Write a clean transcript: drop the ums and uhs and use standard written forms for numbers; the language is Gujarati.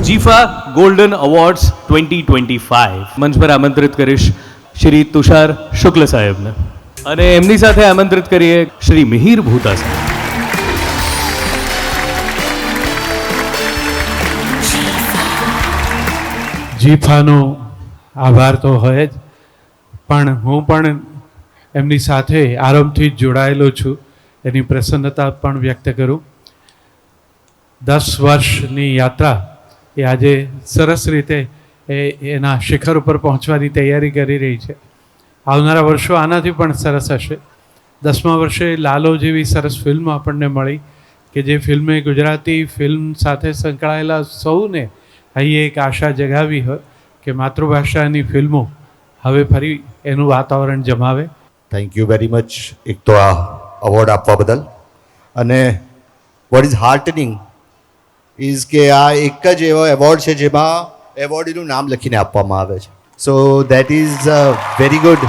જીફા ગોલ્ડન અવોર્ડ્સ 2025 મંચ પર આમંત્રિત કરીશ શ્રી તુષાર શુક્લ સાહેબને અને એમની સાથે આમંત્રિત કરીએ શ્રી મિહિર ભૂતા સાહેબ. જીફાનો આભાર તો હોય જ, પણ હું પણ એમની સાથે આરંભથી જ જોડાયેલો છું, એની પ્રસન્નતા પણ વ્યક્ત કરું. 10 વર્ષની યાત્રા એ આજે સરસ રીતે એના શિખર ઉપર પહોંચવાની તૈયારી કરી રહી છે. આવનારા વર્ષો આનાથી પણ સરસ હશે. 10મા વર્ષે લાલો જેવી સરસ ફિલ્મ આપણને મળી કે જે ફિલ્મે ગુજરાતી ફિલ્મ સાથે સંકળાયેલા સૌને અહીં એક આશા જગાવી હોય કે માતૃભાષાની ફિલ્મો હવે ફરી એનું વાતાવરણ જમાવે. થેન્ક યુ વેરી મચ એક તો આ અવોર્ડ આપવા બદલ. અને વોટ ઇઝ હાર્ટનિંગ ઇઝ કે આ એક જ એવો એવોર્ડ છે જેમાં એવોર્ડીનું નામ લખીને આપવામાં આવે છે. So that is very good.